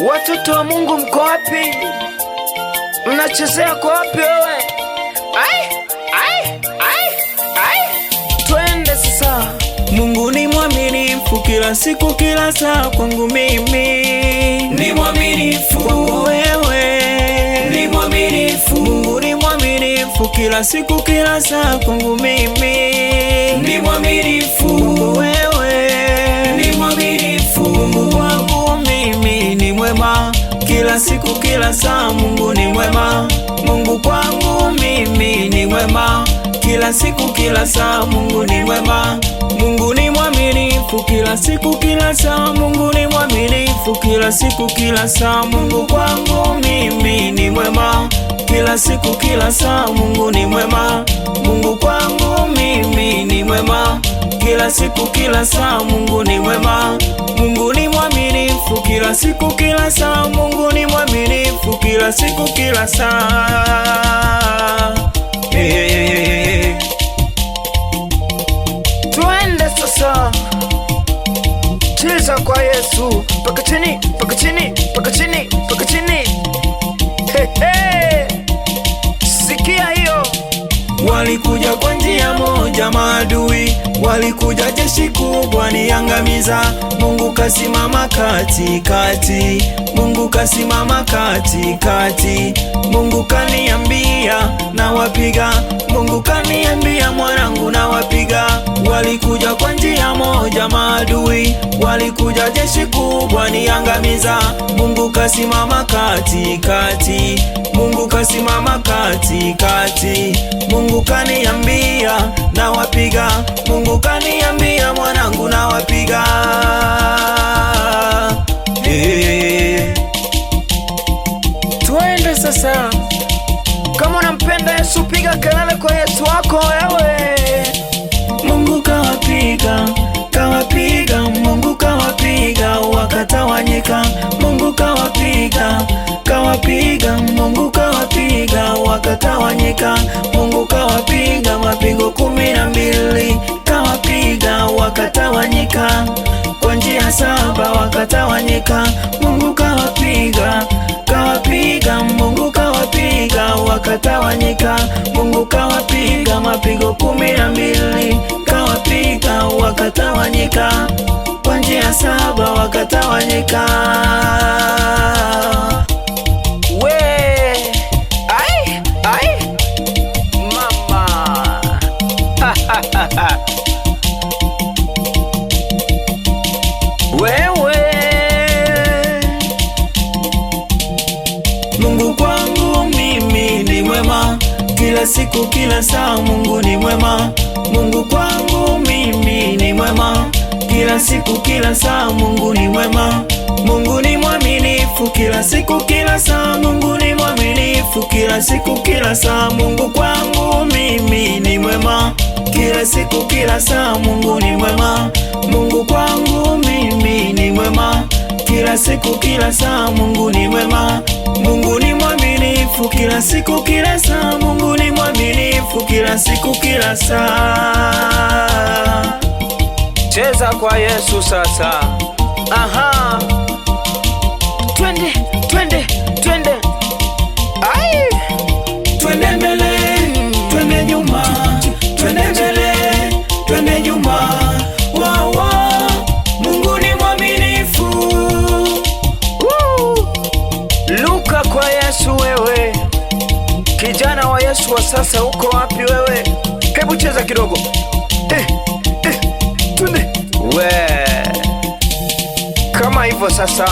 Watoto wa Mungu mko wapi? Mnachezea kwa wapi wewe? Twende sasa. Mungu ni mwaminifu kila siku kila saa kwangu mimi. Ni mwaminifu kwangu wewe. Ni mwaminifu. Mungu ni mwaminifu kila siku kila saa kwangu mimi. Ni mwaminifu kwangu wewe. Ni mwaminifu. Mungu kwangu mimi ni mwema kila siku kila saa. Mungu ni mwema. Mungu kwangu mimi ni mwema kila siku kila saa. Mungu ni mwema. Mungu ni mwaminifu kila siku kila saa. Mungu ni mwaminifu kila siku kila saa. Mungu kwangu mimi ni mwema kila siku kila saa. Mungu ni mwema. Mungu kwangu mimi ni mwema kila siku kila saa. Mungu ni mwema. Mungu ni mwaminifu kila siku kila saa. Mungu ni mwaminifu kila siku kila saa. Twende sasa. Cheza kwa Yesu. Paka chini, paka chini, paka chini, paka chini. Sikia hiyo. Walikuja kwa njia moja maadui, walikuja jeshi kubwa niangamiza. Mungu kasimama katikati, Mungu kasimama katikati. Mungu kaniambia na wapiga, Mungu kaniambia mwanangu na wapiga. Walikuja kwa njia moja maadui, walikuja jeshi kubwa niangamiza. Mungu kasimama katikati, Mungu kasimama katikati. Mungu kaniambia na wapiga, Mungu kaniambia mwanangu na wapiga. Twende sasa. Kama unampenda Yesu piga kelele kwa Yesu wako wewe. Mungu kawapiga, kawapiga, Mungu kawapiga wakatawanyika. Mungu kawapiga, kawapiga, Mungu kawapiga wakatawanyika. Mungu kawapiga mapigo 12, kawapiga wakatawanyika. Kwa njia 7 wakatawanyika. Mungu kawapiga, kawapiga, Mungu kawapiga wakatawanyika. Mungu kawapiga mapigo 12, kawapiga wakatawanyika. Kwa njia 7 wakatawanyika. Wewe Mungu kwangu mimi ni mwema kila siku kila saa. Mungu ni mwema. Mungu kwangu mimi ni mwema kila siku kila saa. Mungu ni mwema. Mungu ni mwaminifu kila siku kila saa. Mungu ni mwaminifu kila siku kila saa. Mungu kwangu mimi ni mwema kila siku kila saa. Mungu ni mwema. Mungu kwangu mimi ni mwema kila siku kila saa. Mungu ni mwema. Mungu ni mwaminifu kila siku kila saa. Mungu ni mwaminifu kila siku kila saa. cheza kwa Yesu sasa. Aha. Twende, twende, twende. Ai! Twende mbele, twende nyuma, twende mbele, twende nyuma. Wawa, Mungu ni mwaminifu. Luka kwa Yesu wewe. Kijana wa Yesu wa sasa uko wapi wewe? Hebu cheza kidogo. Twende. We. Kama hivyo sasa.